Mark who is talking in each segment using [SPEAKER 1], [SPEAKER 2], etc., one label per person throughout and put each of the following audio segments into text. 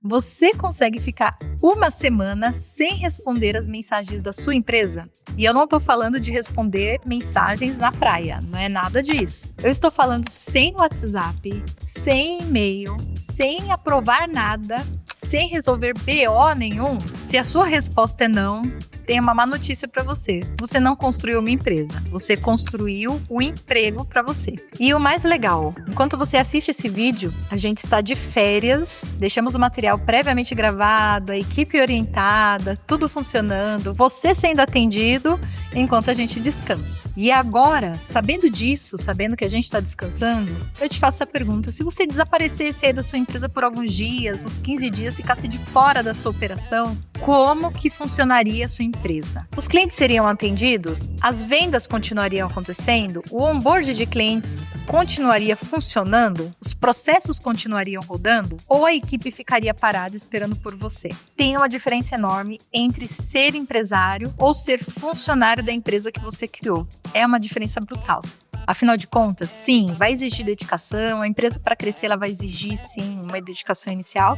[SPEAKER 1] Você consegue ficar uma semana sem responder as mensagens da sua empresa? E eu não estou falando de responder mensagens na praia, não é nada disso. Eu estou falando sem WhatsApp, sem e-mail, sem aprovar nada, sem resolver BO nenhum. Se a sua resposta é não, tem uma má notícia para você. Você não construiu uma empresa, você construiu um emprego para você. E o mais legal, enquanto você assiste esse vídeo, a gente está de férias, deixamos o material previamente gravado, a equipe orientada, tudo funcionando, você sendo atendido enquanto a gente descansa. E agora, sabendo disso, sabendo que a gente está descansando, eu te faço a pergunta: se você desaparecesse aí da sua empresa por alguns dias, uns 15 dias, ficasse de fora da sua operação, como que funcionaria a sua empresa? Os clientes seriam atendidos? As vendas continuariam acontecendo? O onboard de clientes continuaria funcionando? Os processos continuariam rodando? Ou a equipe ficaria parada esperando por você? Tem uma diferença enorme entre ser empresário ou ser funcionário da empresa que você criou. É uma diferença brutal. Afinal de contas, sim, vai exigir dedicação, a empresa para crescer ela vai exigir sim uma dedicação inicial,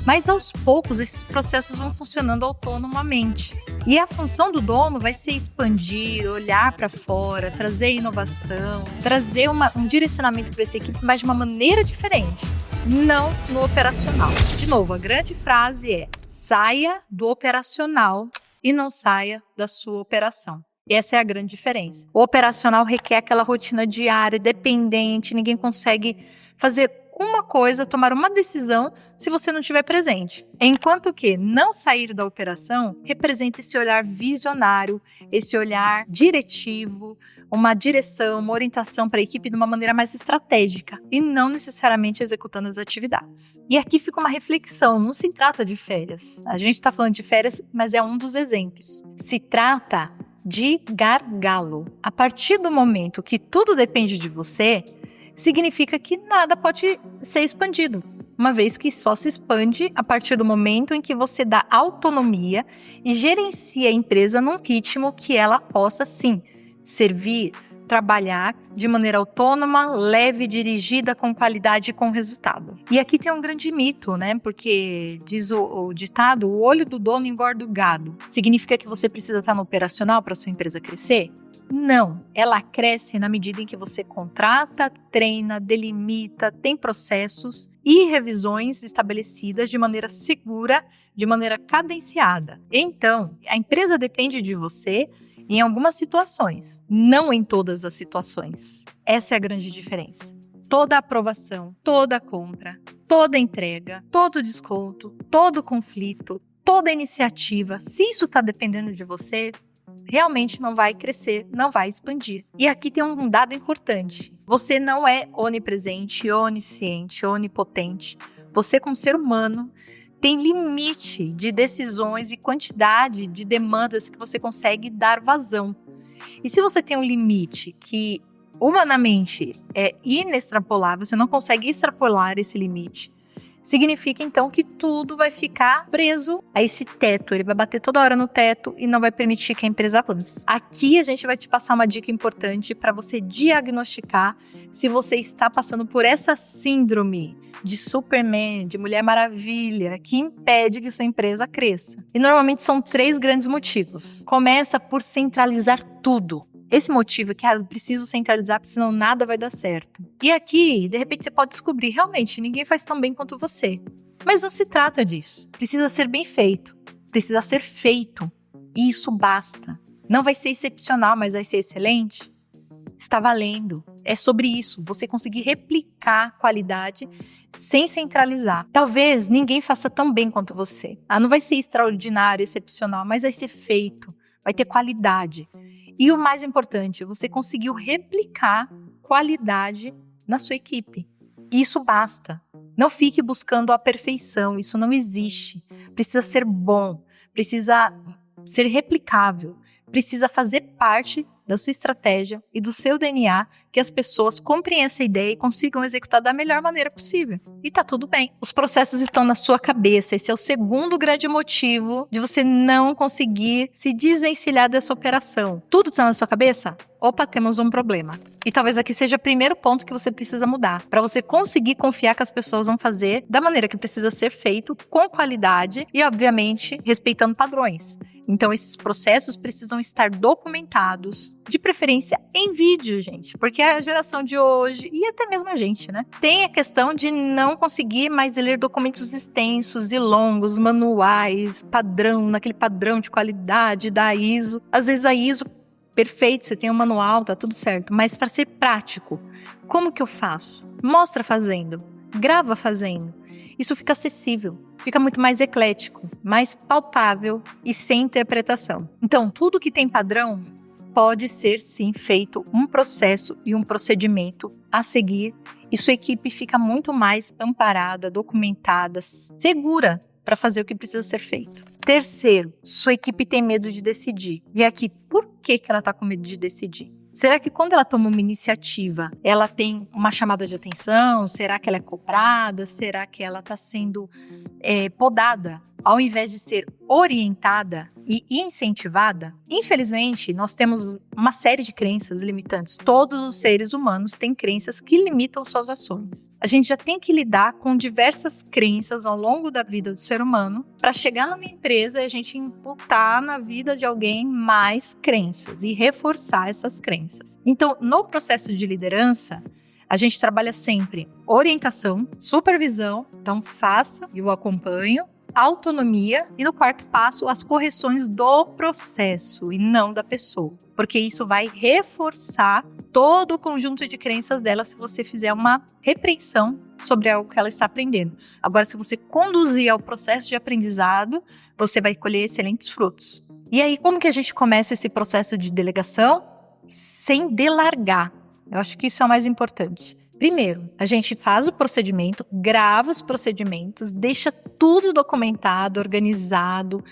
[SPEAKER 1] mas aos poucos esses processos vão funcionando autonomamente. E a função do dono vai ser expandir, olhar para fora, trazer inovação, trazer um direcionamento para essa equipe, mas de uma maneira diferente, não no operacional. De novo, a grande frase é: saia do operacional e não saia da sua operação. Essa é a grande diferença. O operacional requer aquela rotina diária, dependente, ninguém consegue fazer uma coisa, tomar uma decisão se você não estiver presente. Enquanto que não sair da operação representa esse olhar visionário, esse olhar diretivo, uma direção, uma orientação para a equipe de uma maneira mais estratégica e não necessariamente executando as atividades. E aqui fica uma reflexão, não se trata de férias. A gente está falando de férias, mas é um dos exemplos. Se trata de gargalo. A partir do momento que tudo depende de você, significa que nada pode ser expandido, uma vez que só se expande a partir do momento em que você dá autonomia e gerencia a empresa num ritmo que ela possa, sim, servir, trabalhar de maneira autônoma, leve, dirigida, com qualidade e com resultado. E aqui tem um grande mito, né? Porque diz o ditado: o olho do dono engorda o gado. Significa que você precisa estar no operacional para sua empresa crescer? Não, ela cresce na medida em que você contrata, treina, delimita, tem processos e revisões estabelecidas de maneira segura, de maneira cadenciada. Então, a empresa depende de você em algumas situações, não em todas as situações. Essa é a grande diferença. Toda aprovação, toda compra, toda entrega, todo desconto, todo conflito, toda iniciativa, se isso está dependendo de você, realmente não vai crescer, não vai expandir. E aqui tem um dado importante: você não é onipresente, onisciente, onipotente. Você, como ser humano, tem limite de decisões e quantidade de demandas que você consegue dar vazão. E se você tem um limite que humanamente é inextrapolável, você não consegue extrapolar esse limite, significa então que tudo vai ficar preso a esse teto. Ele vai bater toda hora no teto e não vai permitir que a empresa avance. Aqui a gente vai te passar uma dica importante para você diagnosticar se você está passando por essa síndrome de Superman, de Mulher Maravilha, que impede que sua empresa cresça. E normalmente são 3 grandes motivos. Começa por centralizar tudo. Esse motivo é que eu preciso centralizar, porque senão nada vai dar certo. E aqui, de repente, você pode descobrir: realmente, ninguém faz tão bem quanto você. Mas não se trata disso. Precisa ser bem feito. Precisa ser feito. E isso basta. Não vai ser excepcional, mas vai ser excelente. Está valendo. É sobre isso. Você conseguir replicar qualidade sem centralizar. Talvez ninguém faça tão bem quanto você. Não vai ser extraordinário, excepcional, mas vai ser feito. Vai ter qualidade. E o mais importante, você conseguiu replicar qualidade na sua equipe. Isso basta. Não fique buscando a perfeição, isso não existe. Precisa ser bom, precisa ser replicável, precisa fazer parte da sua estratégia e do seu DNA que as pessoas comprem essa ideia e consigam executar da melhor maneira possível. E tá tudo bem. Os processos estão na sua cabeça. Esse é o segundo grande motivo de você não conseguir se desvencilhar dessa operação. Tudo tá na sua cabeça? Opa, temos um problema. E talvez aqui seja o primeiro ponto que você precisa mudar, para você conseguir confiar que as pessoas vão fazer da maneira que precisa ser feito, com qualidade e, obviamente, respeitando padrões. Então, esses processos precisam estar documentados, de preferência em vídeo, gente, porque a geração de hoje, e até mesmo a gente, né, tem a questão de não conseguir mais ler documentos extensos e longos, manuais, naquele padrão de qualidade da ISO. Às vezes a ISO, perfeito, você tem um manual, tá tudo certo, mas para ser prático, como que eu faço? Mostra fazendo, grava fazendo. Isso fica acessível, fica muito mais eclético, mais palpável e sem interpretação. Então, tudo que tem padrão pode ser, sim, feito um processo e um procedimento a seguir e sua equipe fica muito mais amparada, documentada, segura para fazer o que precisa ser feito. Terceiro, sua equipe tem medo de decidir. E aqui, por que ela está com medo de decidir? Será que quando ela toma uma iniciativa, ela tem uma chamada de atenção? Será que ela é cobrada? Será que ela está sendo podada? Ao invés de ser orientada e incentivada? Infelizmente, nós temos uma série de crenças limitantes. Todos os seres humanos têm crenças que limitam suas ações. A gente já tem que lidar com diversas crenças ao longo da vida do ser humano para chegar numa empresa e a gente imputar na vida de alguém mais crenças e reforçar essas crenças. Então, no processo de liderança, a gente trabalha sempre orientação, supervisão, então faça e eu acompanho, autonomia e no quarto passo as correções do processo e não da pessoa, porque isso vai reforçar todo o conjunto de crenças dela se você fizer uma repreensão sobre algo que ela está aprendendo. Agora, se você conduzir ao processo de aprendizado, você vai colher excelentes frutos. E aí, como que a gente começa esse processo de delegação? Sem delargar. Eu acho que isso é o mais importante. Primeiro, a gente faz o procedimento, grava os procedimentos, deixa tudo documentado, organizado,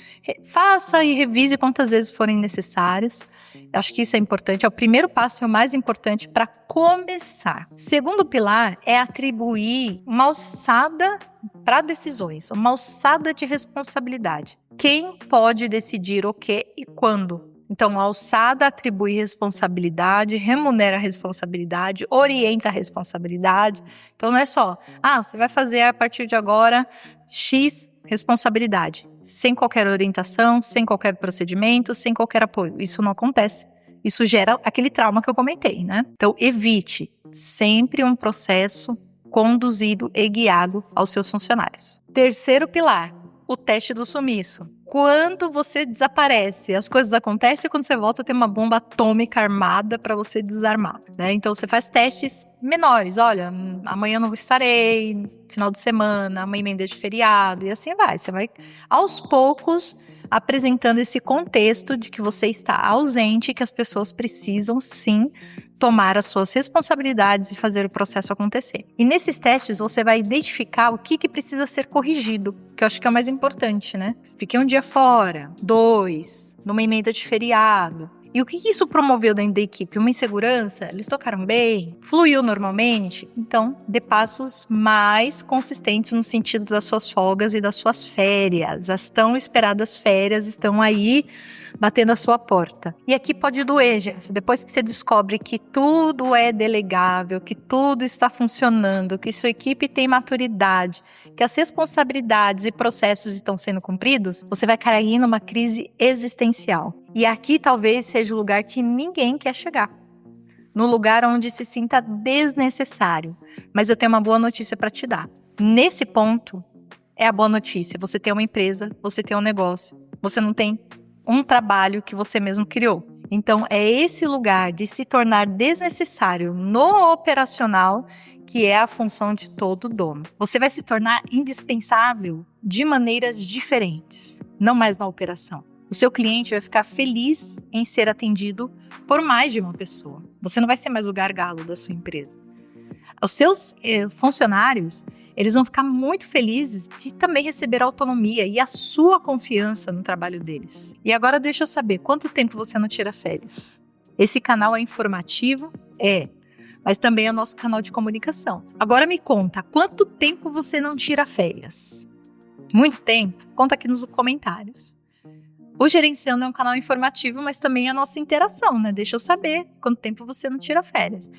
[SPEAKER 1] faça e revise quantas vezes forem necessárias. Eu acho que isso é importante, é o primeiro passo e o mais importante para começar. Segundo pilar é atribuir uma alçada para decisões, uma alçada de responsabilidade. Quem pode decidir o que e quando? Então, a alçada atribui responsabilidade, remunera a responsabilidade, orienta a responsabilidade. Então, não é só, você vai fazer a partir de agora X responsabilidade, sem qualquer orientação, sem qualquer procedimento, sem qualquer apoio. Isso não acontece. Isso gera aquele trauma que eu comentei, né? Então, evite sempre um processo conduzido e guiado aos seus funcionários. Terceiro pilar, o teste do sumiço. Quando você desaparece, as coisas acontecem e quando você volta tem uma bomba atômica armada para você desarmar, né? Então você faz testes menores, olha, amanhã eu não estarei, final de semana, amanhã emenda de feriado e assim vai. Você vai aos poucos apresentando esse contexto de que você está ausente e que as pessoas precisam sim tomar as suas responsabilidades e fazer o processo acontecer. E nesses testes você vai identificar o que precisa ser corrigido, que eu acho que é o mais importante, né? Fiquei um dia fora, 2, numa emenda de feriado. E o que isso promoveu dentro da equipe? Uma insegurança? Eles tocaram bem? Fluiu normalmente? Então, dê passos mais consistentes no sentido das suas folgas e das suas férias. As tão esperadas férias estão aí batendo a sua porta. E aqui pode doer, gente. Depois que você descobre que tudo é delegável, que tudo está funcionando, que sua equipe tem maturidade, que as responsabilidades e processos estão sendo cumpridos, você vai cair numa crise existencial. E aqui talvez seja o lugar que ninguém quer chegar. No lugar onde se sinta desnecessário. Mas eu tenho uma boa notícia para te dar. Nesse ponto, é a boa notícia. Você tem uma empresa, você tem um negócio, você não tem um trabalho que você mesmo criou. Então, é esse lugar de se tornar desnecessário no operacional que é a função de todo dono. Você vai se tornar indispensável de maneiras diferentes, não mais na operação. O seu cliente vai ficar feliz em ser atendido por mais de uma pessoa. Você não vai ser mais o gargalo da sua empresa. Os seus funcionários, eles vão ficar muito felizes de também receber autonomia e a sua confiança no trabalho deles. E agora deixa eu saber, quanto tempo você não tira férias? Esse canal é informativo? Mas também é o nosso canal de comunicação. Agora me conta, quanto tempo você não tira férias? Muito tempo? Conta aqui nos comentários. O Gerenciando é um canal informativo, mas também é a nossa interação, né? Deixa eu saber quanto tempo você não tira férias.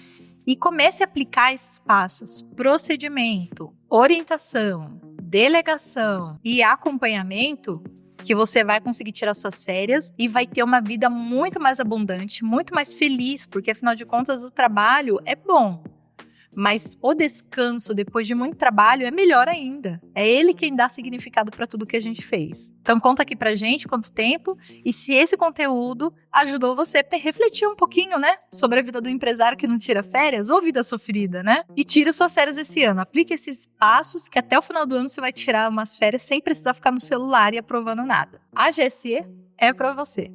[SPEAKER 1] E comece a aplicar esses passos: procedimento, orientação, delegação e acompanhamento, que você vai conseguir tirar suas férias e vai ter uma vida muito mais abundante, muito mais feliz, porque afinal de contas o trabalho é bom, mas o descanso depois de muito trabalho é melhor ainda. É ele quem dá significado para tudo que a gente fez. Então conta aqui pra gente quanto tempo e se esse conteúdo ajudou você a refletir um pouquinho, né, sobre a vida do empresário que não tira férias ou vida sofrida, né? E tira suas férias esse ano. Aplique esses passos que até o final do ano você vai tirar umas férias sem precisar ficar no celular e aprovando nada. A GSE é pra você.